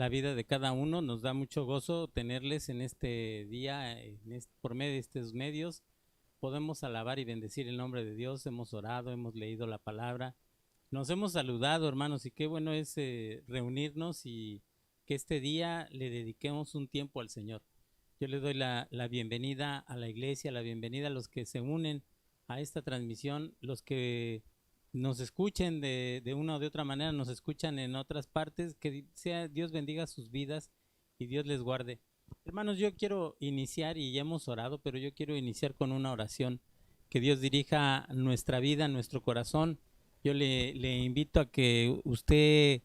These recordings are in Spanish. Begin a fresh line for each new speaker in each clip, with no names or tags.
la vida de cada uno. Nos da mucho gozo tenerles en este día, por medio de estos medios. Podemos alabar y bendecir el nombre de Dios. Hemos orado, hemos leído la palabra. Nos hemos saludado, hermanos, y qué bueno es reunirnos y que este día le dediquemos un tiempo al Señor. Yo le doy la bienvenida a la iglesia, la bienvenida a los que se unen a esta transmisión, los que nos escuchen de una o de otra manera, nos escuchan en otras partes, que sea Dios bendiga sus vidas y Dios les guarde. Hermanos, yo quiero iniciar, y ya hemos orado, pero yo quiero iniciar con una oración, que Dios dirija nuestra vida, nuestro corazón. Yo le invito a que usted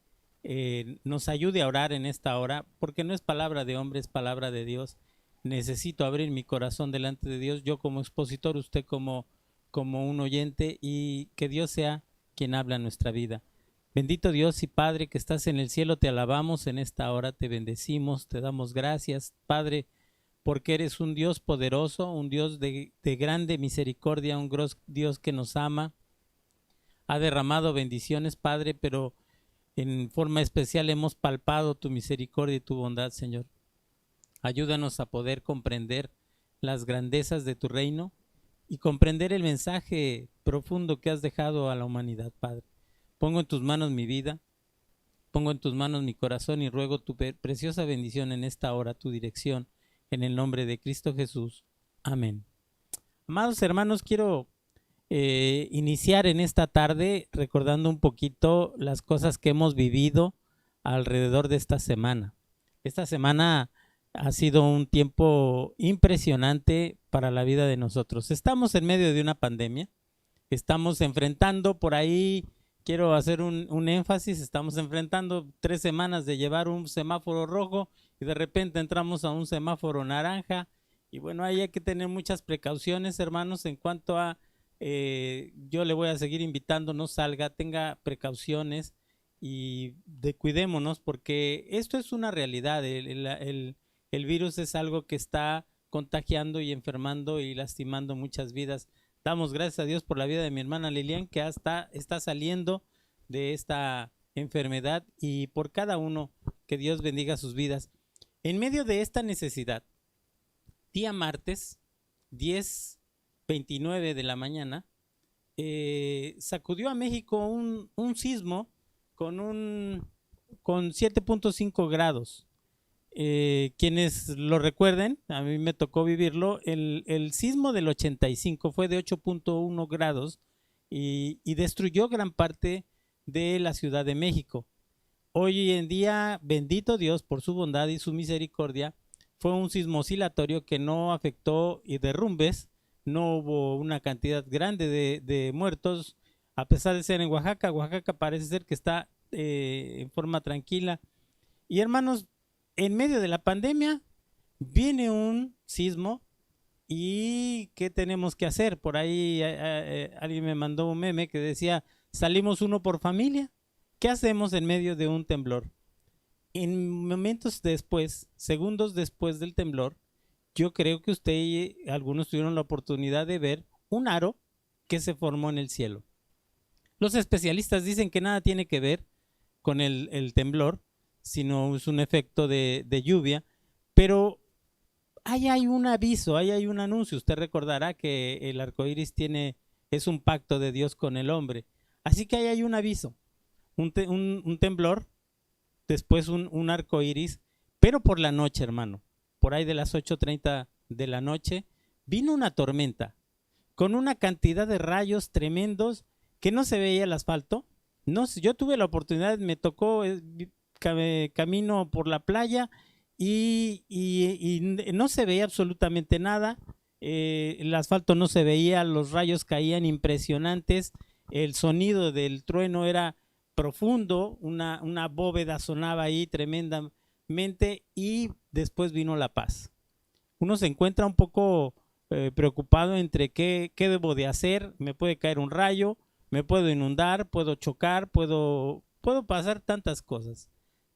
nos ayude a orar en esta hora, porque no es palabra de hombre, es palabra de Dios. Necesito abrir mi corazón delante de Dios, yo como expositor, usted como un oyente, y que Dios sea quien habla en nuestra vida. Bendito Dios y Padre que estás en el cielo, te alabamos en esta hora, te bendecimos, te damos gracias, Padre, porque eres un Dios poderoso, un Dios de grande misericordia, un Dios que nos ama. Ha derramado bendiciones, Padre, pero en forma especial hemos palpado tu misericordia y tu bondad, Señor. Ayúdanos a poder comprender las grandezas de tu reino y comprender el mensaje profundo que has dejado a la humanidad, Padre. Pongo en tus manos mi vida, pongo en tus manos mi corazón y ruego tu preciosa bendición en esta hora, tu dirección, en el nombre de Cristo Jesús. Amén. Amados hermanos, quiero iniciar en esta tarde recordando un poquito las cosas que hemos vivido alrededor de esta semana. Esta semana ha sido un tiempo impresionante para la vida de nosotros. Estamos en medio de una pandemia, estamos enfrentando por ahí, quiero hacer un énfasis, estamos enfrentando 3 semanas de llevar un semáforo rojo y de repente entramos a un semáforo naranja. Y bueno, ahí hay que tener muchas precauciones, hermanos, en cuanto a, yo le voy a seguir invitando, no salga, tenga precauciones y cuidémonos, porque esto es una realidad. El virus es algo que está contagiando y enfermando y lastimando muchas vidas. Damos gracias a Dios por la vida de mi hermana Lilian, que está saliendo de esta enfermedad, y por cada uno, que Dios bendiga sus vidas. En medio de esta necesidad, día martes, 10:29 de la mañana, sacudió a México un sismo con 7.5 grados. Quienes lo recuerden, a mí me tocó vivirlo, el sismo del 85 fue de 8.1 grados y destruyó gran parte de la Ciudad de México. Hoy en día, bendito Dios por su bondad y su misericordia, fue un sismo oscilatorio que no afectó y derrumbes, no hubo una cantidad grande de muertos, a pesar de ser en Oaxaca. Oaxaca parece ser que está en forma tranquila. Y hermanos, en medio de la pandemia viene un sismo, y ¿qué tenemos que hacer? Por ahí alguien me mandó un meme que decía, salimos uno por familia. ¿Qué hacemos en medio de un temblor? En momentos después, segundos después del temblor, yo creo que usted y algunos tuvieron la oportunidad de ver un aro que se formó en el cielo. Los especialistas dicen que nada tiene que ver con el temblor, sino es un efecto de lluvia, pero ahí hay un aviso, ahí hay un anuncio. Usted recordará que el arco iris es un pacto de Dios con el hombre, así que ahí hay un aviso, un temblor, después un arco iris, pero por la noche, hermano, por ahí de las 8:30 de la noche, vino una tormenta con una cantidad de rayos tremendos que no se veía el asfalto. No, yo tuve la oportunidad, me tocó camino por la playa y no se veía absolutamente nada. El asfalto no se veía, los rayos caían impresionantes, el sonido del trueno era profundo, una bóveda sonaba ahí tremendamente, y después vino la paz. Uno se encuentra un poco preocupado entre qué debo de hacer. Me puede caer un rayo, me puedo inundar, puedo chocar, puedo pasar tantas cosas.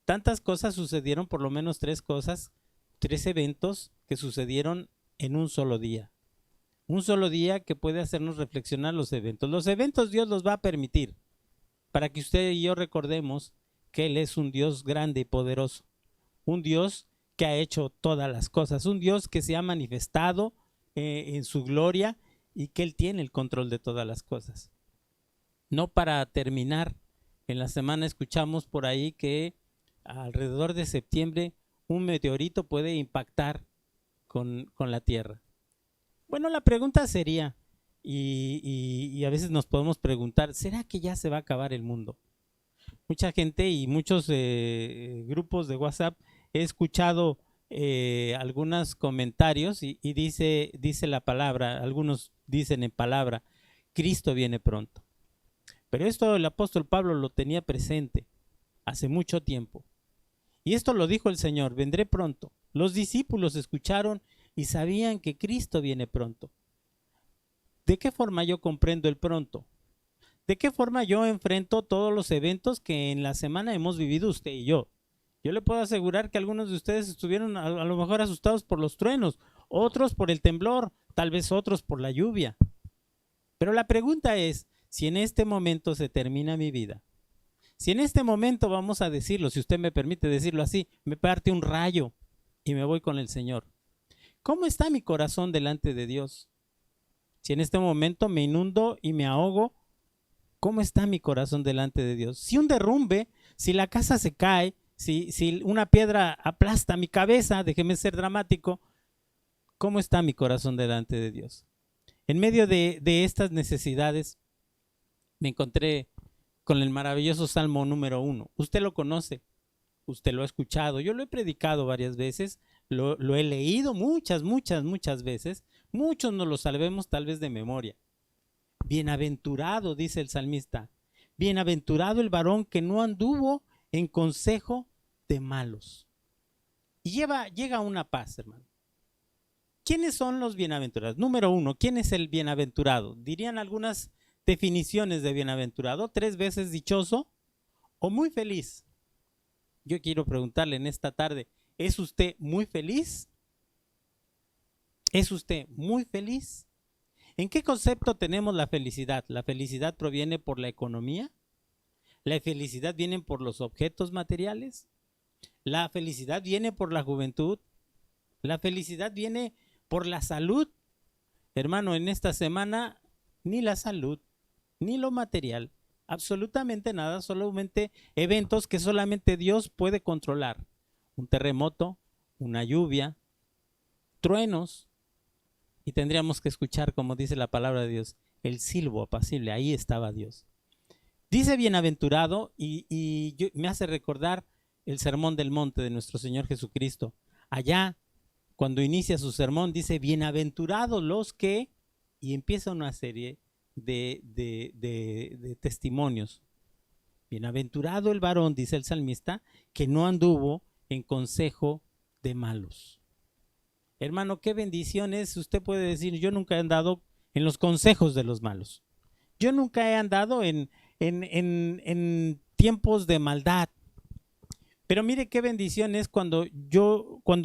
Tantas cosas sucedieron, por lo menos 3 cosas, 3 eventos que sucedieron en un solo día. Un solo día que puede hacernos reflexionar los eventos. Los eventos Dios los va a permitir para que usted y yo recordemos que Él es un Dios grande y poderoso. un Dios que ha hecho todas las cosas, un Dios que se ha manifestado en su gloria y que Él tiene el control de todas las cosas. No para terminar, en la semana escuchamos por ahí que alrededor de septiembre un meteorito puede impactar con la Tierra. Bueno, la pregunta sería, y a veces nos podemos preguntar, ¿será que ya se va a acabar el mundo? Mucha gente y muchos grupos de WhatsApp he escuchado algunos comentarios y dice la palabra, algunos dicen en palabra, Cristo viene pronto. Pero esto el apóstol Pablo lo tenía presente hace mucho tiempo. Y esto lo dijo el Señor, vendré pronto. Los discípulos escucharon y sabían que Cristo viene pronto. ¿De qué forma yo comprendo el pronto? ¿De qué forma yo enfrento todos los eventos que en la semana hemos vivido usted y yo? Yo le puedo asegurar que algunos de ustedes estuvieron a lo mejor asustados por los truenos, otros por el temblor, tal vez otros por la lluvia. Pero la pregunta es, si en este momento se termina mi vida, si en este momento, vamos a decirlo, si usted me permite decirlo así, me parte un rayo y me voy con el Señor, ¿cómo está mi corazón delante de Dios? Si en este momento me inundo y me ahogo, ¿cómo está mi corazón delante de Dios? Si un derrumbe, si la casa se cae, si una piedra aplasta mi cabeza, déjeme ser dramático, ¿cómo está mi corazón delante de Dios? En medio de estas necesidades, me encontré con el maravilloso Salmo número 1. Usted lo conoce, usted lo ha escuchado, yo lo he predicado varias veces, lo he leído muchas veces, muchos nos lo sabemos tal vez de memoria. Bienaventurado, dice el salmista, bienaventurado el varón que no anduvo en consejo de malos. Y llega una paz, hermano. ¿Quiénes son los bienaventurados? Número 1, ¿quién es el bienaventurado? Dirían algunas definiciones de bienaventurado: 3 veces dichoso o muy feliz. Yo quiero preguntarle en esta tarde, ¿es usted muy feliz? ¿Es usted muy feliz? ¿En qué concepto tenemos la felicidad? ¿La felicidad proviene por la economía? ¿La felicidad viene por los objetos materiales? ¿La felicidad viene por la juventud? ¿La felicidad viene por la salud? Hermano, en esta semana ni la salud, ni lo material, absolutamente nada, solamente eventos que solamente Dios puede controlar. Un terremoto, una lluvia, truenos, y tendríamos que escuchar, como dice la palabra de Dios, el silbo apacible. Ahí estaba Dios. Dice bienaventurado y me hace recordar el sermón del monte de nuestro Señor Jesucristo. Allá, cuando inicia su sermón, dice bienaventurados los que, y empieza una serie de testimonios. Bienaventurado el varón, dice el salmista, que no anduvo en consejo de malos. Hermano, qué bendición es. Usted puede decir, yo nunca he andado en los consejos de los malos. Yo nunca he andado en tiempos de maldad. Pero mire qué bendición es cuando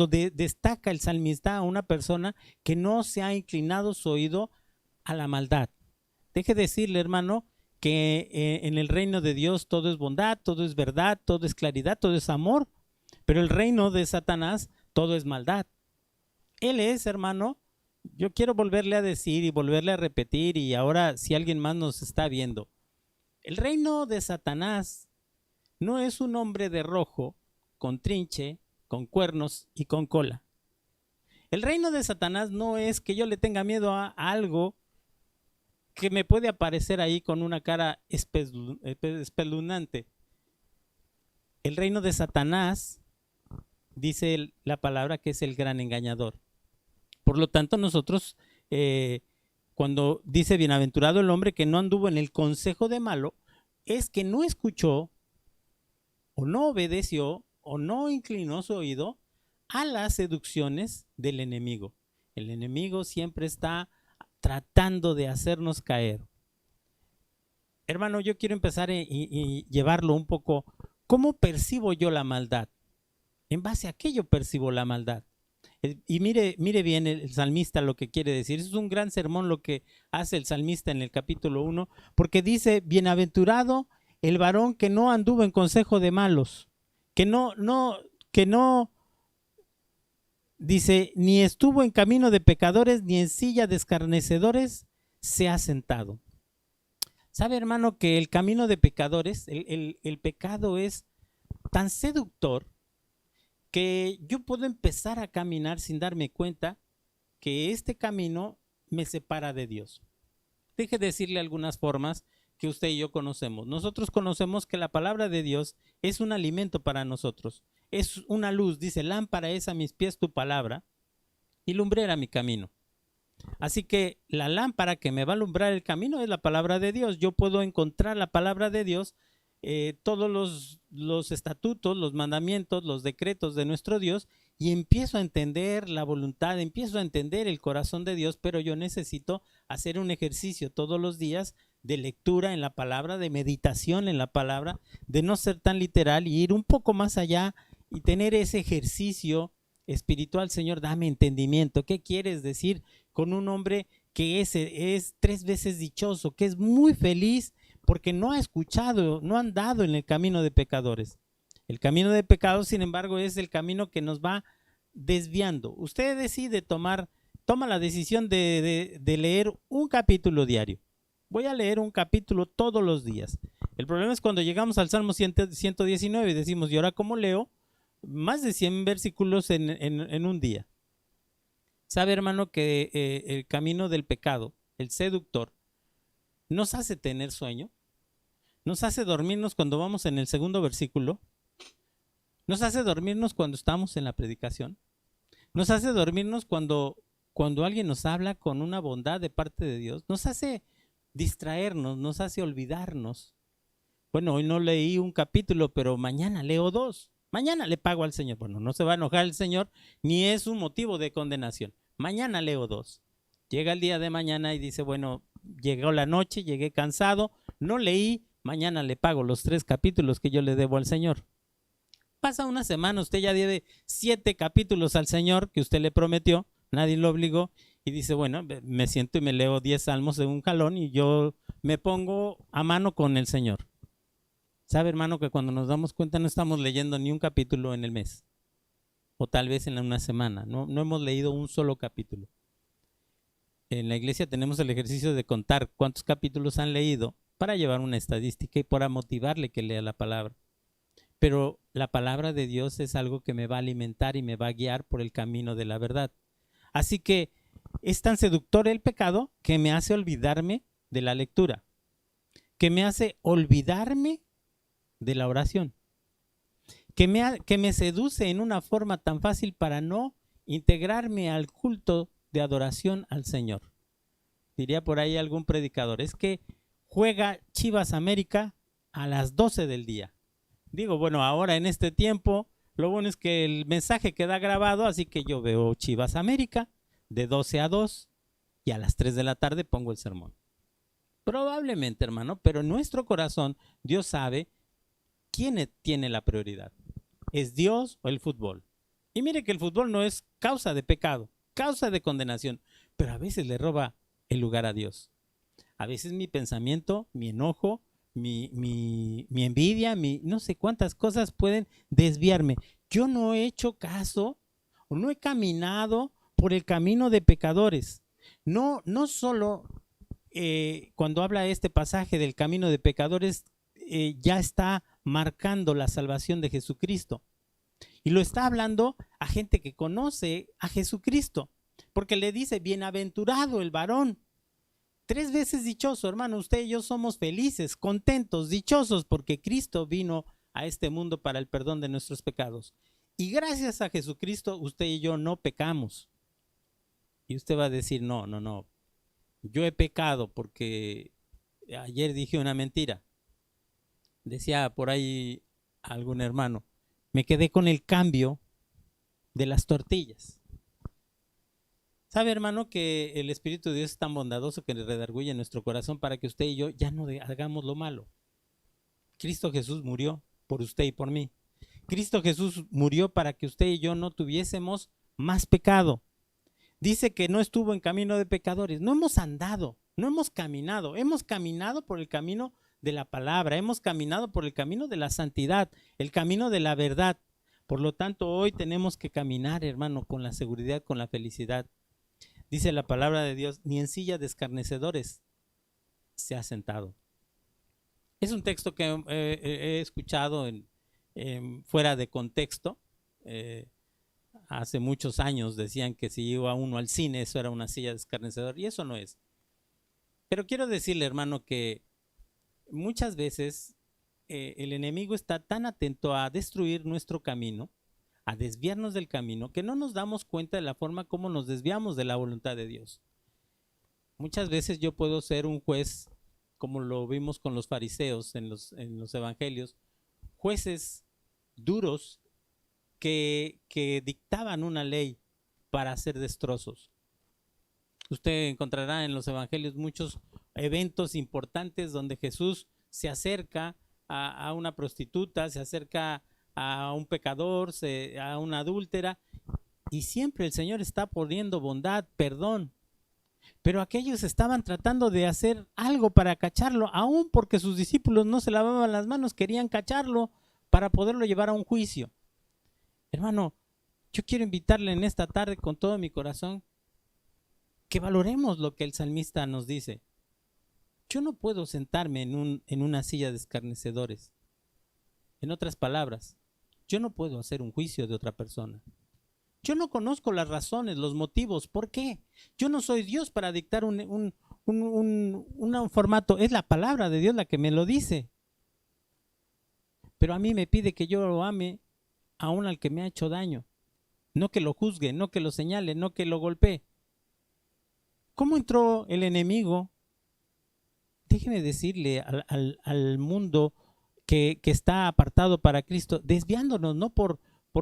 destaca el salmista a una persona que no se ha inclinado su oído a la maldad. Deje decirle, hermano, que en el reino de Dios todo es bondad, todo es verdad, todo es claridad, todo es amor. Pero el reino de Satanás, todo es maldad. Él es, hermano, yo quiero volverle a decir y volverle a repetir, y ahora si alguien más nos está viendo, el reino de Satanás no es un hombre de rojo, con trinche, con cuernos y con cola. El reino de Satanás no es que yo le tenga miedo a algo que me puede aparecer ahí con una cara espeluznante. El reino de Satanás, dice la palabra, que es el gran engañador. Por lo tanto, nosotros, cuando dice bienaventurado el hombre que no anduvo en el consejo de malo, es que no escuchó o no obedeció o no inclinó su oído a las seducciones del enemigo. El enemigo siempre está tratando de hacernos caer. Hermano, yo quiero empezar y llevarlo un poco. ¿Cómo percibo yo la maldad? En base a qué yo percibo la maldad. Y mire bien el salmista lo que quiere decir. Es un gran sermón lo que hace el salmista en el capítulo 1, porque dice, bienaventurado el varón que no anduvo en consejo de malos, que no que no, dice, ni estuvo en camino de pecadores, ni en silla de escarnecedores se ha sentado. ¿Sabe, hermano, que el camino de pecadores, el pecado es tan seductor que yo puedo empezar a caminar sin darme cuenta que este camino me separa de Dios? Deje de decirle algunas formas que usted y yo conocemos. Nosotros conocemos que la palabra de Dios es un alimento para nosotros. Es una luz, dice, lámpara es a mis pies tu palabra y lumbrera mi camino. Así que la lámpara que me va a alumbrar el camino es la palabra de Dios. Yo puedo encontrar la palabra de Dios, todos los estatutos, los mandamientos, los decretos de nuestro Dios, y empiezo a entender la voluntad, empiezo a entender el corazón de Dios, pero yo necesito hacer un ejercicio todos los días de lectura en la palabra, de meditación en la palabra, de no ser tan literal y ir un poco más allá y tener ese ejercicio espiritual. Señor, dame entendimiento. ¿Qué quieres decir con un hombre que es 3 veces dichoso, que es muy feliz porque no ha escuchado, no ha andado en el camino de pecadores? El camino de pecado, sin embargo, es el camino que nos va desviando. Usted decide toma la decisión de leer un capítulo diario. Voy a leer un capítulo todos los días. El problema es cuando llegamos al Salmo 119 y decimos, ¿y ahora cómo leo? Más de 100 versículos en un día. ¿Sabe, hermano, que el camino del pecado, el seductor, nos hace tener sueño? Nos hace dormirnos cuando vamos en el segundo versículo. Nos hace dormirnos cuando estamos en la predicación. Nos hace dormirnos cuando alguien nos habla con una bondad de parte de Dios. Nos hace distraernos, nos hace olvidarnos. Bueno, hoy no leí un capítulo, pero mañana leo 2. Mañana le pago al Señor. Bueno, no se va a enojar el Señor, ni es un motivo de condenación. Mañana leo 2. Llega el día de mañana y dice, bueno, llegó la noche, llegué cansado, no leí, mañana le pago los 3 capítulos que yo le debo al Señor. Pasa una semana, usted ya debe 7 capítulos al Señor que usted le prometió, nadie lo obligó, y dice, bueno, me siento y me leo 10 salmos de un jalón y yo me pongo a mano con el Señor. ¿Sabe, hermano, que cuando nos damos cuenta no estamos leyendo ni un capítulo en el mes? O tal vez en una semana. No hemos leído un solo capítulo. En la iglesia tenemos el ejercicio de contar cuántos capítulos han leído para llevar una estadística y para motivarle que lea la palabra. Pero la palabra de Dios es algo que me va a alimentar y me va a guiar por el camino de la verdad. Así que es tan seductor el pecado que me hace olvidarme de la lectura, que me hace olvidarme de la oración, que me seduce en una forma tan fácil para no integrarme al culto de adoración al Señor. Diría por ahí algún predicador, es que juega Chivas América a las 12 del día. Digo, bueno, ahora en este tiempo, lo bueno es que el mensaje queda grabado, así que yo veo Chivas América de 12 a 2 y a las 3 de la tarde pongo el sermón. Probablemente, hermano, pero en nuestro corazón Dios sabe quién tiene la prioridad. ¿Es Dios o el fútbol? Y mire que el fútbol no es causa de pecado, causa de condenación, pero a veces le roba el lugar a Dios. A veces mi pensamiento, mi enojo, mi envidia, no sé cuántas cosas pueden desviarme. Yo no he hecho caso o no he caminado por el camino de pecadores. No solo cuando habla este pasaje del camino de pecadores, ya está marcando la salvación de Jesucristo. Y lo está hablando a gente que conoce a Jesucristo, porque le dice, bienaventurado el varón. 3 veces dichoso, hermano. Usted y yo somos felices, contentos, dichosos, porque Cristo vino a este mundo para el perdón de nuestros pecados. Y gracias a Jesucristo, usted y yo no pecamos. Y usted va a decir, no, yo he pecado porque ayer dije una mentira. Decía por ahí algún hermano, me quedé con el cambio de las tortillas. ¿Sabe, hermano, que el Espíritu de Dios es tan bondadoso que le redarguye en nuestro corazón para que usted y yo ya no hagamos lo malo? Cristo Jesús murió por usted y por mí. Cristo Jesús murió para que usted y yo no tuviésemos más pecado. Dice que no estuvo en camino de pecadores. No hemos andado, no hemos caminado por el camino de la palabra, hemos caminado por el camino de la santidad, el camino de la verdad. Por lo tanto, hoy tenemos que caminar, hermano, con la seguridad, con la felicidad. Dice la palabra de Dios, ni en silla de escarnecedores se ha sentado. Es un texto que he escuchado fuera de contexto. Hace muchos años decían que si iba uno al cine, eso era una silla de escarnecedor, y eso no es. Pero quiero decirle, hermano, que muchas veces el enemigo está tan atento a destruir nuestro camino, a desviarnos del camino, que no nos damos cuenta de la forma como nos desviamos de la voluntad de Dios. Muchas veces yo puedo ser un juez, como lo vimos con los fariseos en los evangelios, jueces duros que dictaban una ley para hacer destrozos. Usted encontrará en los evangelios muchos eventos importantes donde Jesús se acerca a una prostituta, se acerca a un pecador, a una adúltera, y siempre el Señor está poniendo bondad, perdón. Pero aquellos estaban tratando de hacer algo para cacharlo, aún porque sus discípulos no se lavaban las manos, querían cacharlo para poderlo llevar a un juicio. Hermano, yo quiero invitarle en esta tarde con todo mi corazón que valoremos lo que el salmista nos dice. Yo no puedo sentarme en una silla de escarnecedores. En otras palabras, yo no puedo hacer un juicio de otra persona. Yo no conozco las razones, los motivos. ¿Por qué? Yo no soy Dios para dictar un formato. Es la palabra de Dios la que me lo dice. Pero a mí me pide que yo lo ame aún al que me ha hecho daño. No que lo juzgue, no que lo señale, no que lo golpee. ¿Cómo entró el enemigo? Déjeme decirle al mundo que está apartado para Cristo, desviándonos no por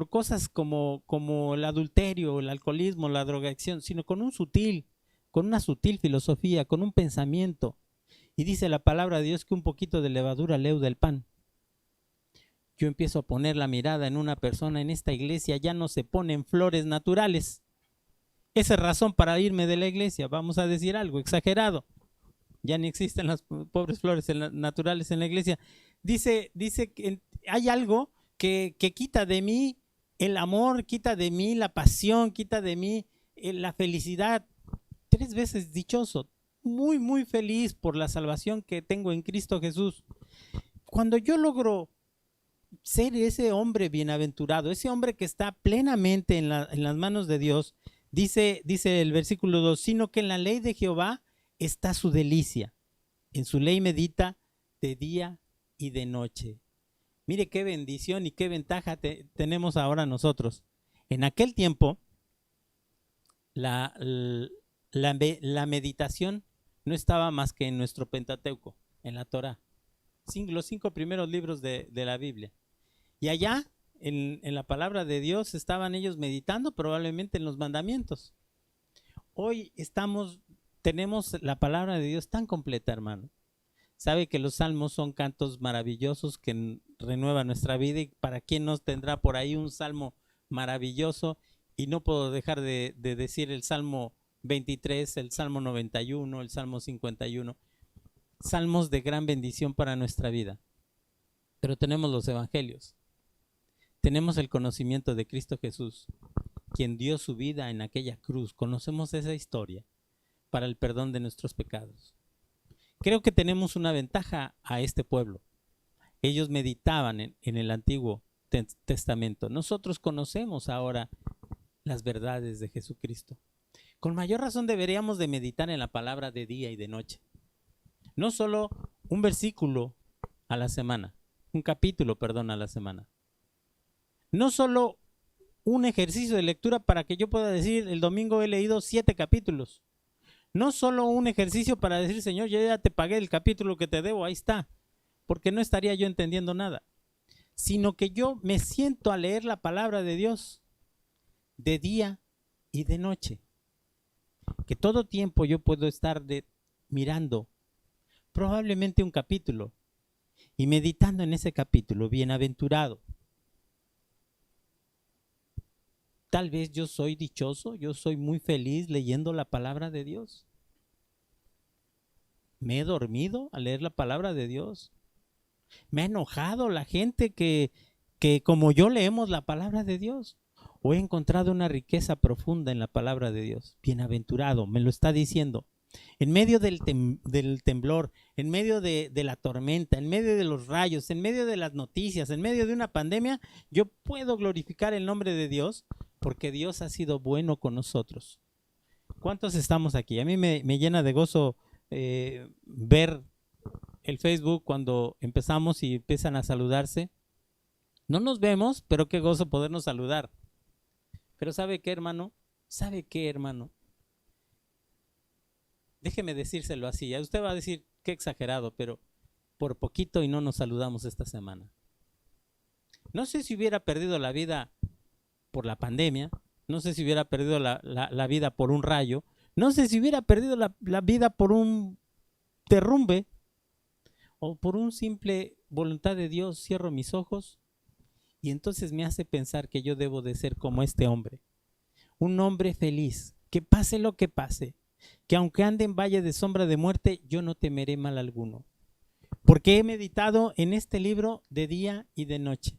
cosas como el adulterio, el alcoholismo, la drogadicción, sino con una sutil filosofía, con un pensamiento. Y dice la palabra de Dios que un poquito de levadura leuda el pan. Yo empiezo a poner la mirada en una persona, en esta iglesia ya no se ponen flores naturales. Esa es razón para irme de la iglesia, vamos a decir algo exagerado. Ya ni existen las pobres flores naturales en la iglesia. Dice que hay algo que quita de mí el amor, quita de mí la pasión, quita de mí la felicidad. 3 veces dichoso, muy, muy feliz por la salvación que tengo en Cristo Jesús. Cuando yo logro ser ese hombre bienaventurado, ese hombre que está plenamente en las manos de Dios, dice el versículo 2, sino que en la ley de Jehová está su delicia, en su ley medita de día y de noche. Mire qué bendición y qué ventaja tenemos ahora nosotros. En aquel tiempo, la meditación no estaba más que en nuestro Pentateuco, en la Torá, los 5 primeros libros de la Biblia. Y allá, en la palabra de Dios, estaban ellos meditando probablemente en los mandamientos. Hoy tenemos la palabra de Dios tan completa, hermano. Sabe que los salmos son cantos maravillosos que renuevan nuestra vida, y para quién nos tendrá por ahí un salmo maravilloso, y no puedo dejar de decir el Salmo 23, el Salmo 91, el Salmo 51, salmos de gran bendición para nuestra vida. Pero tenemos los evangelios, tenemos el conocimiento de Cristo Jesús, quien dio su vida en aquella cruz. Conocemos esa historia para el perdón de nuestros pecados. Creo que tenemos una ventaja a este pueblo. Ellos meditaban en el Antiguo Testamento. Nosotros conocemos ahora las verdades de Jesucristo. Con mayor razón deberíamos de meditar en la palabra de día y de noche. No solo un versículo a la semana, un capítulo, perdón, a la semana. No solo un ejercicio de lectura para que yo pueda decir, el domingo he leído 7 capítulos. No solo un ejercicio para decir, Señor, yo ya te pagué el capítulo que te debo, ahí está, porque no estaría yo entendiendo nada. Sino que yo me siento a leer la palabra de Dios de día y de noche. Que todo tiempo yo puedo estar mirando probablemente un capítulo y meditando en ese capítulo, bienaventurado. Tal vez yo soy dichoso, yo soy muy feliz leyendo la palabra de Dios. Me he dormido al leer la palabra de Dios. Me ha enojado la gente que que como yo leemos la palabra de Dios, o he encontrado una riqueza profunda en la palabra de Dios. Bienaventurado, me lo está diciendo. En medio del temblor, en medio de la tormenta, en medio de los rayos, en medio de las noticias, en medio de una pandemia, yo puedo glorificar el nombre de Dios porque Dios ha sido bueno con nosotros. ¿Cuántos estamos aquí? A mí me llena de gozo ver el Facebook cuando empezamos y empiezan a saludarse. No nos vemos, pero qué gozo podernos saludar. Pero ¿sabe qué, hermano? ¿Sabe qué, hermano? Déjeme decírselo así. Usted va a decir, qué exagerado, pero por poquito y no nos saludamos esta semana. No sé si hubiera perdido la vida por la pandemia, no sé si hubiera perdido la vida por un rayo, no sé si hubiera perdido la vida por un derrumbe o por un simple voluntad de Dios. Cierro mis ojos y entonces me hace pensar que yo debo de ser como este hombre. Un hombre feliz, que pase lo que pase, que aunque ande en valle de sombra de muerte, yo no temeré mal alguno. Porque he meditado en este libro de día y de noche.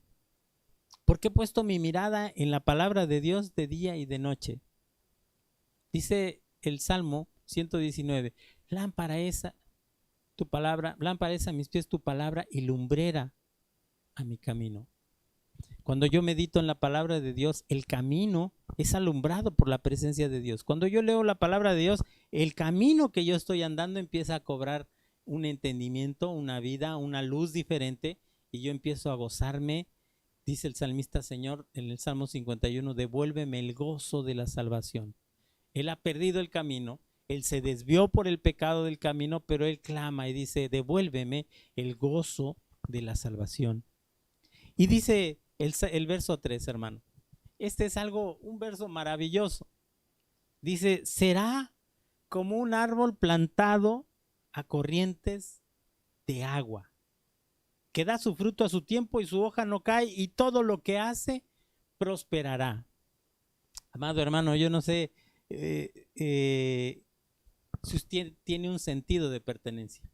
Porque he puesto mi mirada en la palabra de Dios de día y de noche. Dice el Salmo 119, lámpara es tu palabra, lámpara es a mis pies tu palabra y lumbrera a mi camino. Cuando yo medito en la palabra de Dios, el camino es alumbrado por la presencia de Dios. Cuando yo leo la palabra de Dios, el camino que yo estoy andando empieza a cobrar un entendimiento, una vida, una luz diferente y yo empiezo a gozarme. Dice el salmista, Señor, en el Salmo 51, devuélveme el gozo de la salvación. Él ha perdido el camino, él se desvió por el pecado del camino, pero él clama y dice, devuélveme el gozo de la salvación. Y dice el verso 3, hermano. Este es un verso maravilloso. Dice, será como un árbol plantado a corrientes de agua, que da su fruto a su tiempo y su hoja no cae y todo lo que hace prosperará. Amado hermano, yo no sé si usted tiene un sentido de pertenencia.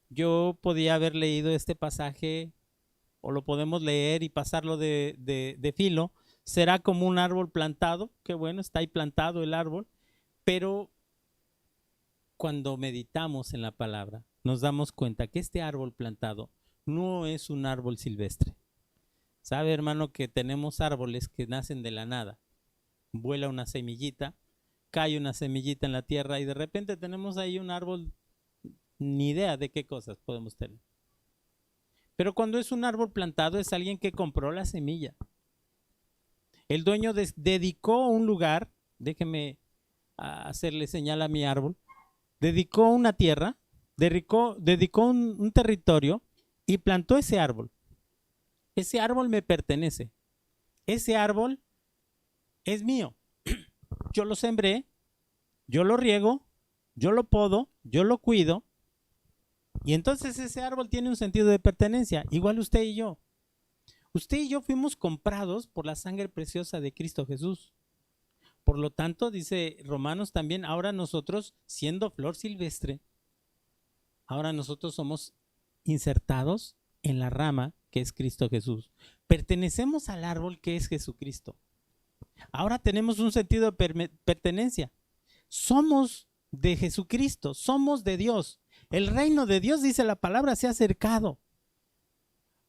Yo podía haber leído este pasaje o lo podemos leer y pasarlo de filo. Será como un árbol plantado, qué bueno, está ahí plantado el árbol, pero cuando meditamos en la palabra nos damos cuenta que este árbol plantado no es un árbol silvestre. Sabe, hermano, que tenemos árboles que nacen de la nada. Vuela una semillita, cae una semillita en la tierra y de repente tenemos ahí un árbol, ni idea de qué cosas podemos tener. Pero cuando es un árbol plantado es alguien que compró la semilla. El dueño dedicó un lugar, déjeme hacerle señal a mi árbol, dedicó una tierra, dedicó un territorio y plantó ese árbol. Ese árbol me pertenece. Ese árbol es mío. Yo lo sembré, yo lo riego, yo lo podo, yo lo cuido. Y entonces ese árbol tiene un sentido de pertenencia, igual usted y yo. Usted y yo fuimos comprados por la sangre preciosa de Cristo Jesús. Por lo tanto, dice Romanos también, ahora nosotros, siendo flor silvestre, ahora nosotros somos insertados en la rama que es Cristo Jesús. Pertenecemos al árbol que es Jesucristo. Ahora tenemos un sentido de pertenencia. Somos de Jesucristo, somos de Dios. El reino de Dios, dice la palabra, se ha acercado.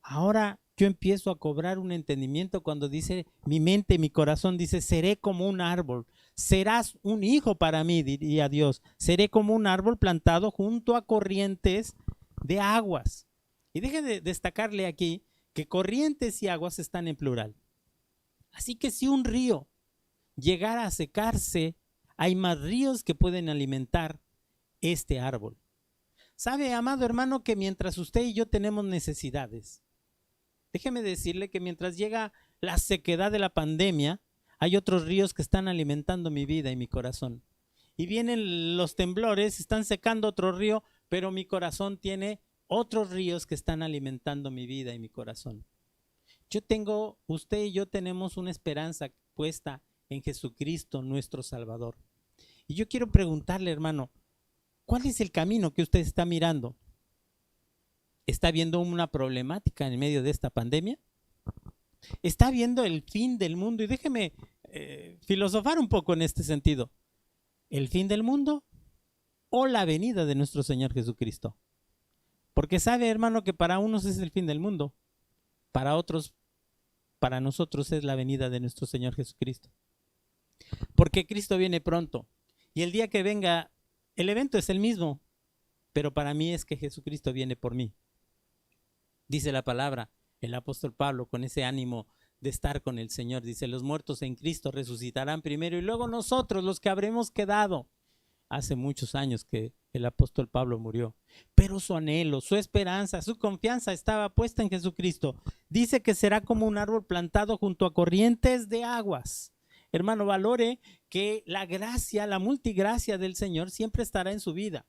Ahora yo empiezo a cobrar un entendimiento cuando dice mi mente, mi corazón dice, seré como un árbol, serás un hijo para mí, diría Dios. Seré como un árbol plantado junto a corrientes de aguas. Y deje de destacarle aquí que corrientes y aguas están en plural. Así que si un río llegara a secarse, hay más ríos que pueden alimentar este árbol. ¿Sabe, amado hermano, que mientras usted y yo tenemos necesidades, déjeme decirle que mientras llega la sequedad de la pandemia, hay otros ríos que están alimentando mi vida y mi corazón. Y vienen los temblores, están secando otro río, pero mi corazón tiene otros ríos que están alimentando mi vida y mi corazón. Usted y yo tenemos una esperanza puesta en Jesucristo, nuestro Salvador. Y yo quiero preguntarle, hermano, ¿cuál es el camino que usted está mirando? está viendo una problemática en medio de esta pandemia, está viendo el fin del mundo. Y déjeme filosofar un poco en este sentido. ¿El fin del mundo o la venida de nuestro Señor Jesucristo? Porque sabe, hermano, que para unos es el fin del mundo, para otros, para nosotros es la venida de nuestro Señor Jesucristo. Porque Cristo viene pronto y el día que venga, el evento es el mismo, pero para mí es que Jesucristo viene por mí. Dice la palabra, el apóstol Pablo, con ese ánimo de estar con el Señor, dice: los muertos en Cristo resucitarán primero y luego nosotros, los que habremos quedado. Hace muchos años que el apóstol Pablo murió, pero su anhelo, su esperanza, su confianza estaba puesta en Jesucristo. Dice que será como un árbol plantado junto a corrientes de aguas. Hermano, valore que la gracia, la multigracia del Señor siempre estará en su vida.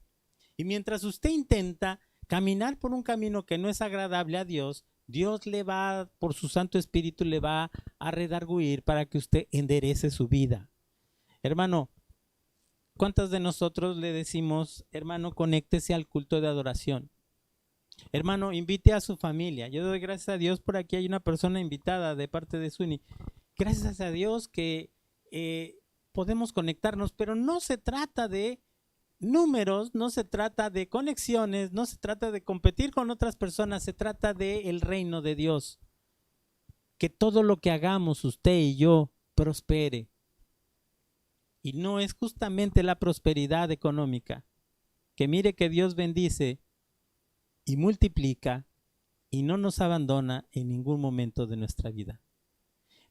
Y mientras usted intenta caminar por un camino que no es agradable a Dios, Dios le va, por su Santo Espíritu, le va a redarguir para que usted enderece su vida. Hermano, ¿cuántos de nosotros le decimos: hermano, conéctese al culto de adoración? Hermano, invite a su familia. Yo doy gracias a Dios, por aquí hay una persona invitada de parte de Suni. Gracias a Dios que podemos conectarnos, pero no se trata de números, no se trata de conexiones, no se trata de competir con otras personas, se trata del reino de Dios. Que todo lo que hagamos, usted y yo, prospere. Y no es justamente la prosperidad económica. Que mire que Dios bendice y multiplica y no nos abandona en ningún momento de nuestra vida.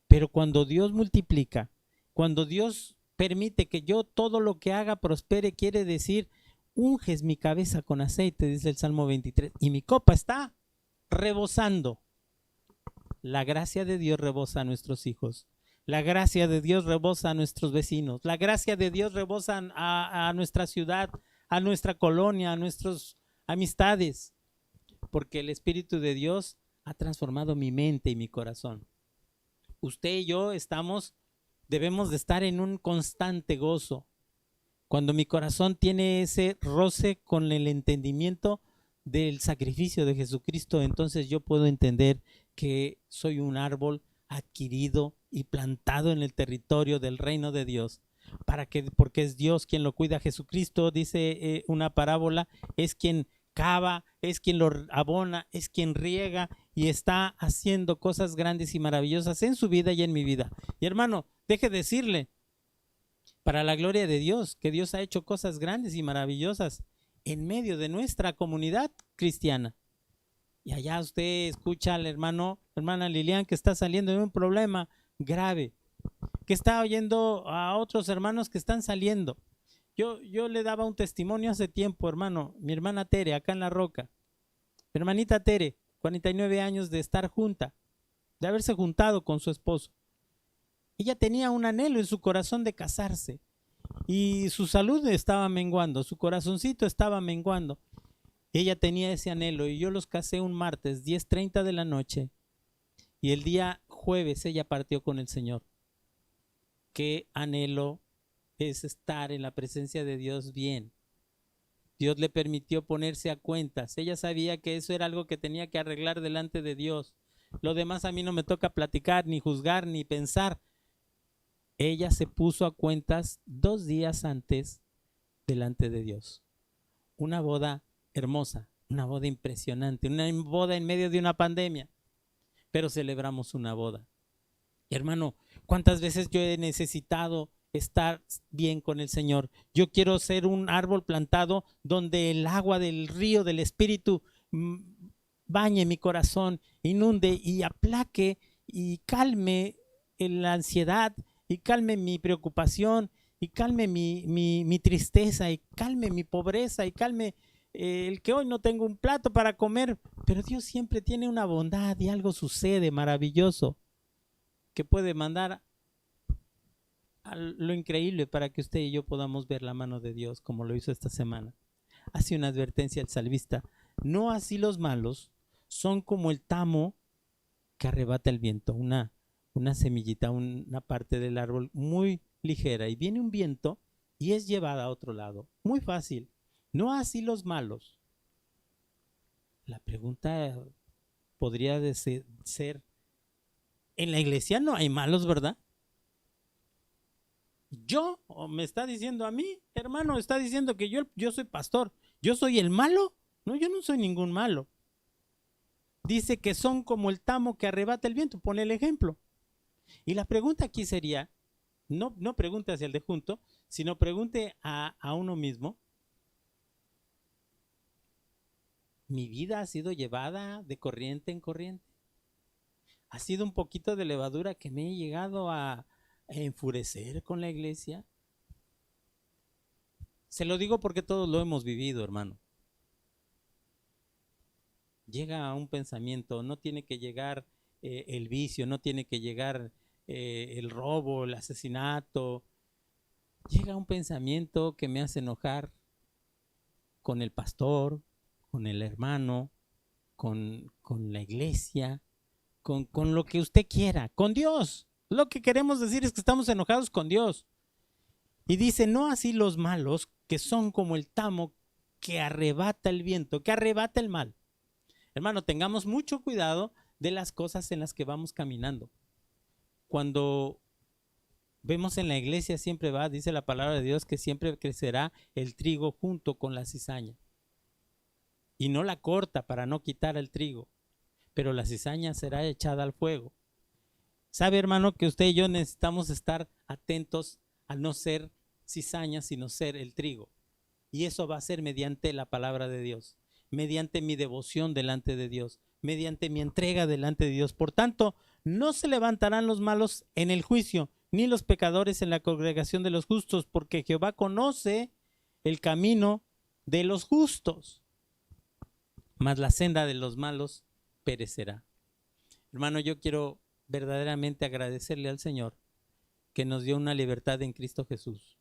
Pero cuando Dios multiplica, cuando Dios permite que yo todo lo que haga prospere, quiere decir: unges mi cabeza con aceite, dice el Salmo 23, y mi copa está rebosando. La gracia de Dios rebosa a nuestros hijos. La gracia de Dios rebosa a nuestros vecinos. La gracia de Dios rebosa a nuestra ciudad, a nuestra colonia, a nuestras amistades. Porque el Espíritu de Dios ha transformado mi mente y mi corazón. Usted y yo debemos de estar en un constante gozo. Cuando mi corazón tiene ese roce con el entendimiento del sacrificio de Jesucristo, entonces yo puedo entender que soy un árbol adquirido y plantado en el territorio del reino de Dios, porque es Dios quien lo cuida. Jesucristo, dice una parábola, es quien cava, es quien lo abona, es quien riega y está haciendo cosas grandes y maravillosas en su vida y en mi vida. Y hermano, deje decirle, para la gloria de Dios, que Dios ha hecho cosas grandes y maravillosas en medio de nuestra comunidad cristiana. Y allá usted escucha al hermana Lilian, que está saliendo de un problema grave, que está oyendo a otros hermanos que están saliendo. Yo le daba un testimonio hace tiempo, hermano, mi hermana Tere, acá en La Roca. Mi hermanita Tere, 49 años de estar junta, de haberse juntado con su esposo. Ella tenía un anhelo en su corazón de casarse y su salud estaba menguando, su corazoncito estaba menguando. Ella tenía ese anhelo y yo los casé un martes, 10:30 de la noche, y el día jueves ella partió con el Señor. Qué anhelo es estar en la presencia de Dios bien. Dios le permitió ponerse a cuentas. Ella sabía que eso era algo que tenía que arreglar delante de Dios. Lo demás a mí no me toca platicar, ni juzgar, ni pensar. Ella se puso a cuentas 2 días antes delante de Dios. Una boda hermosa, una boda impresionante, una boda en medio de una pandemia, pero celebramos una boda. Hermano, ¿cuántas veces yo he necesitado estar bien con el Señor? Yo quiero ser un árbol plantado donde el agua del río del Espíritu bañe mi corazón, inunde y aplaque y calme la ansiedad, y calme mi preocupación, y calme mi tristeza, y calme mi pobreza, y calme el que hoy no tengo un plato para comer. Pero Dios siempre tiene una bondad y algo sucede maravilloso que puede mandar a lo increíble para que usted y yo podamos ver la mano de Dios, como lo hizo esta semana. Hace una advertencia al salmista: no así los malos, son como el tamo que arrebata el viento, una semillita, una parte del árbol muy ligera, y viene un viento y es llevada a otro lado. Muy fácil. No así los malos. La pregunta podría ser, en la iglesia no hay malos, ¿verdad? ¿O me está diciendo a mí, hermano, está diciendo que yo soy pastor, yo soy el malo? No, yo no soy ningún malo. Dice que son como el tamo que arrebata el viento, pone el ejemplo. Y la pregunta aquí sería, no pregunte hacia el de junto, sino pregunte a uno mismo, ¿mi vida ha sido llevada de corriente en corriente? ¿Ha sido un poquito de levadura que me he llegado a enfurecer con la iglesia? Se lo digo porque todos lo hemos vivido, hermano. Llega a un pensamiento, no tiene que llegar el vicio, no tiene que llegar el robo, el asesinato. Llega un pensamiento que me hace enojar con el pastor, con el hermano, con la iglesia, con lo que usted quiera, con Dios. Lo que queremos decir es que estamos enojados con Dios. Y dice, no así los malos, que son como el tamo que arrebata el viento, que arrebata el mal. Hermano, tengamos mucho cuidado de las cosas en las que vamos caminando. Cuando vemos en la iglesia siempre dice la palabra de Dios, que siempre crecerá el trigo junto con la cizaña. Y no la corta para no quitar el trigo, pero la cizaña será echada al fuego. ¿Sabe, hermano, que usted y yo necesitamos estar atentos a no ser cizaña, sino ser el trigo? Y eso va a ser mediante la palabra de Dios, mediante mi devoción delante de Dios, mediante mi entrega delante de Dios. Por tanto, no se levantarán los malos en el juicio, ni los pecadores en la congregación de los justos, porque Jehová conoce el camino de los justos, mas la senda de los malos perecerá. Hermano, yo quiero verdaderamente agradecerle al Señor que nos dio una libertad en Cristo Jesús.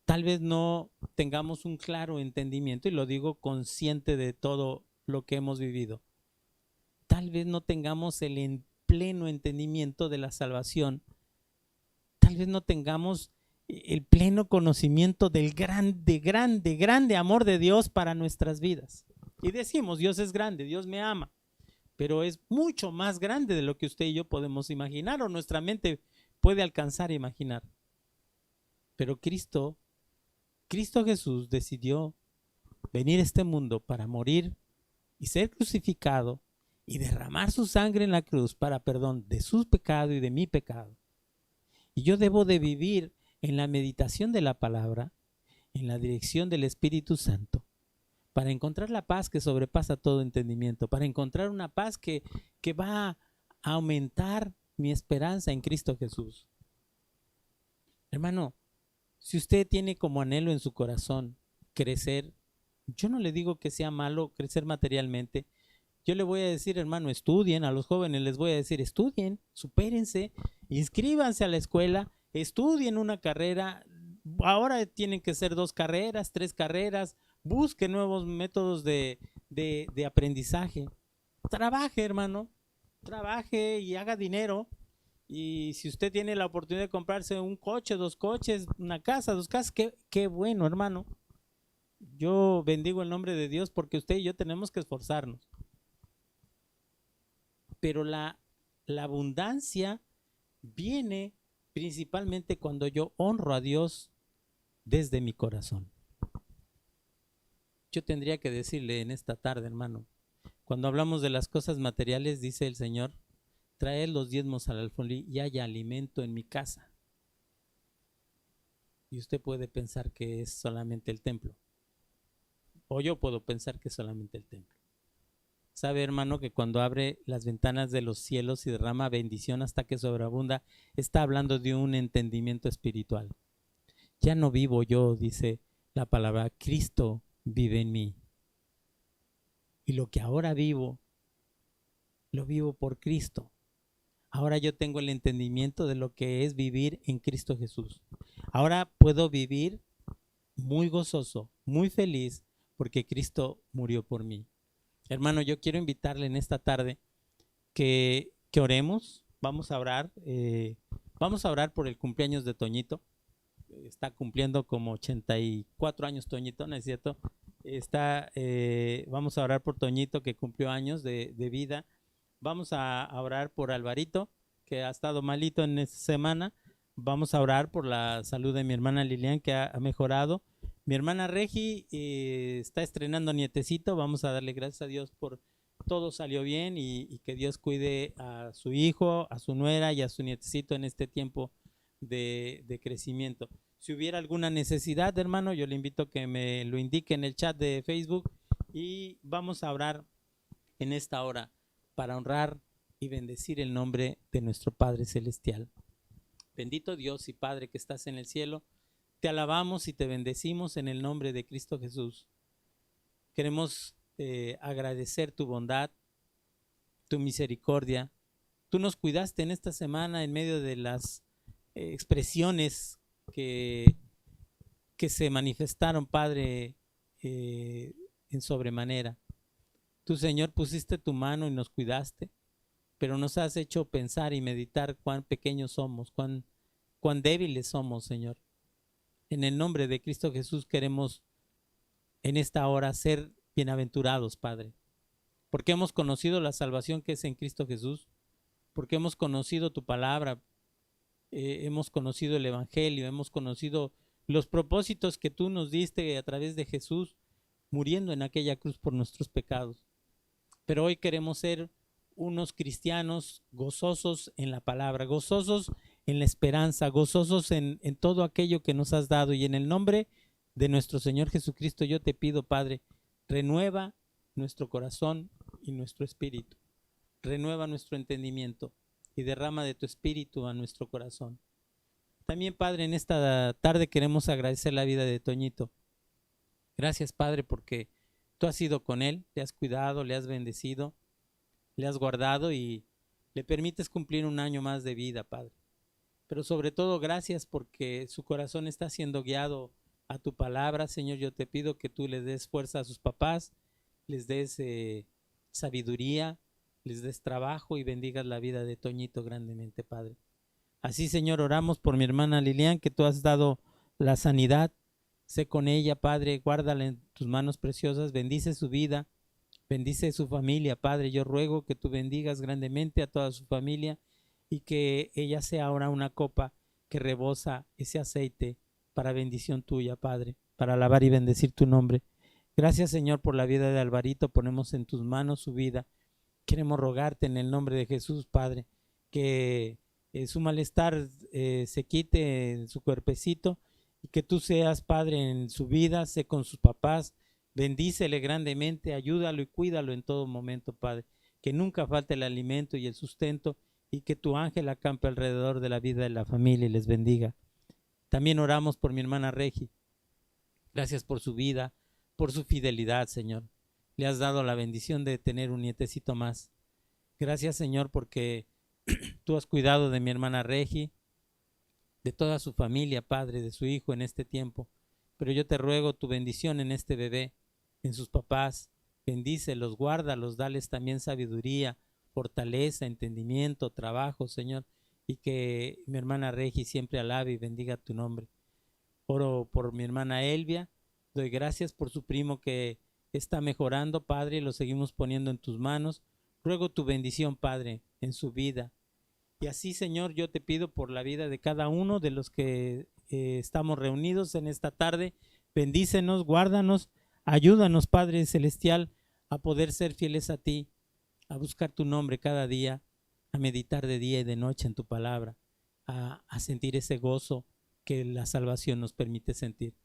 Tal vez no tengamos un claro entendimiento, y lo digo consciente de todo lo que hemos vivido. Tal vez no tengamos el pleno entendimiento de la salvación. Tal vez no tengamos el pleno conocimiento del grande amor de Dios para nuestras vidas. Y decimos, Dios es grande, Dios me ama, pero es mucho más grande de lo que usted y yo podemos imaginar, o nuestra mente puede alcanzar a imaginar. Pero Cristo Jesús decidió venir a este mundo para morir y ser crucificado y derramar su sangre en la cruz para perdón de su pecado y de mi pecado. Y yo debo de vivir en la meditación de la palabra, en la dirección del Espíritu Santo, para encontrar la paz que sobrepasa todo entendimiento, para encontrar una paz que va a aumentar mi esperanza en Cristo Jesús. Hermano, si usted tiene como anhelo en su corazón crecer, yo no le digo que sea malo crecer materialmente. Yo le voy a decir, hermano, estudien. A los jóvenes les voy a decir, estudien, supérense, inscríbanse a la escuela, estudien una carrera. Ahora tienen que ser 2 carreras, 3 carreras. Busque nuevos métodos de aprendizaje. Trabaje, hermano, trabaje y haga dinero. Y si usted tiene la oportunidad de comprarse un coche, 2 coches, una casa, 2 casas, qué bueno, hermano. Yo bendigo el nombre de Dios porque usted y yo tenemos que esforzarnos. Pero la abundancia viene principalmente cuando yo honro a Dios desde mi corazón. Yo tendría que decirle en esta tarde, hermano, cuando hablamos de las cosas materiales, dice el Señor, traed los diezmos al alfolí y haya alimento en mi casa. Y usted puede pensar que es solamente el templo. O yo puedo pensar que es solamente el templo. Sabe, hermano, que cuando abre las ventanas de los cielos y derrama bendición hasta que sobreabunda, está hablando de un entendimiento espiritual. Ya no vivo yo, dice la palabra, Cristo vive en mí. Y lo que ahora vivo, lo vivo por Cristo. Ahora yo tengo el entendimiento de lo que es vivir en Cristo Jesús. Ahora puedo vivir muy gozoso, muy feliz, porque Cristo murió por mí. Hermano, yo quiero invitarle en esta tarde que oremos. Vamos a orar por el cumpleaños de Toñito. Está cumpliendo como 84 años Toñito, ¿no es cierto? Vamos a orar por Toñito, que cumplió años de vida. Vamos a orar por Alvarito, que ha estado malito en esta semana. Vamos a orar por la salud de mi hermana Lilian, que ha mejorado. Mi hermana Regi está estrenando nietecito. Vamos a darle gracias a Dios por todo salió bien y que Dios cuide a su hijo, a su nuera y a su nietecito en este tiempo de crecimiento. Si hubiera alguna necesidad, hermano, yo le invito a que me lo indique en el chat de Facebook y vamos a orar en esta hora para honrar y bendecir el nombre de nuestro Padre Celestial. Bendito Dios y Padre que estás en el cielo, te alabamos y te bendecimos en el nombre de Cristo Jesús. Queremos agradecer tu bondad, tu misericordia. Tú nos cuidaste en esta semana en medio de las expresiones que se manifestaron, Padre, en sobremanera. Tú, Señor, pusiste tu mano y nos cuidaste, pero nos has hecho pensar y meditar cuán pequeños somos, cuán débiles somos, Señor. En el nombre de Cristo Jesús queremos en esta hora ser bienaventurados, Padre, porque hemos conocido la salvación que es en Cristo Jesús, porque hemos conocido tu palabra, hemos conocido el Evangelio, hemos conocido los propósitos que tú nos diste a través de Jesús muriendo en aquella cruz por nuestros pecados. Pero hoy queremos ser unos cristianos gozosos en la palabra, gozosos en la esperanza, gozosos en todo aquello que nos has dado. Y en el nombre de nuestro Señor Jesucristo yo te pido, Padre, renueva nuestro corazón y nuestro espíritu, renueva nuestro entendimiento y derrama de tu espíritu a nuestro corazón. También, Padre, en esta tarde queremos agradecer la vida de Toñito. Gracias, Padre, porque tú has ido con él, le has cuidado, le has bendecido, le has guardado y le permites cumplir un año más de vida, Padre. Pero sobre todo, gracias porque su corazón está siendo guiado a tu palabra, Señor. Yo te pido que tú les des fuerza a sus papás, les des sabiduría, les des trabajo y bendigas la vida de Toñito grandemente, Padre. Así, Señor, oramos por mi hermana Lilian, que tú has dado la sanidad. Sé con ella, Padre, guárdala en tus manos preciosas, bendice su vida, bendice su familia, Padre. Yo ruego que tú bendigas grandemente a toda su familia y que ella sea ahora una copa que rebosa ese aceite para bendición tuya, Padre, para alabar y bendecir tu nombre. Gracias, Señor, por la vida de Alvarito. Ponemos en tus manos su vida. Queremos rogarte en el nombre de Jesús, Padre, que su malestar se quite en su cuerpecito y que tú seas, Padre, en su vida, sé con sus papás, bendícele grandemente, ayúdalo y cuídalo en todo momento, Padre, que nunca falte el alimento y el sustento y que tu ángel acampe alrededor de la vida de la familia y les bendiga. También oramos por mi hermana Regi. Gracias por su vida, por su fidelidad, Señor. Le has dado la bendición de tener un nietecito más. Gracias, Señor, porque tú has cuidado de mi hermana Regi, de toda su familia, Padre, de su hijo en este tiempo. Pero yo te ruego tu bendición en este bebé, en sus papás. Bendícelos, guárdalos, dales también sabiduría, fortaleza, entendimiento, trabajo, Señor. Y que mi hermana Regi siempre alabe y bendiga tu nombre. Oro por mi hermana Elvia. Doy gracias por su primo que está mejorando, Padre, y lo seguimos poniendo en tus manos. Ruego tu bendición, Padre, en su vida. Y así, Señor, yo te pido por la vida de cada uno de los que estamos reunidos en esta tarde. Bendícenos, guárdanos, ayúdanos, Padre Celestial, a poder ser fieles a ti, a buscar tu nombre cada día, a meditar de día y de noche en tu palabra, a sentir ese gozo que la salvación nos permite sentir.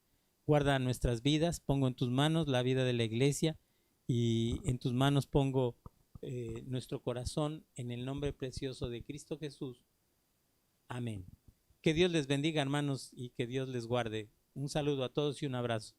Guarda nuestras vidas, pongo en tus manos la vida de la iglesia y en tus manos pongo nuestro corazón en el nombre precioso de Cristo Jesús. Amén. Que Dios les bendiga, hermanos, y que Dios les guarde. Un saludo a todos y un abrazo.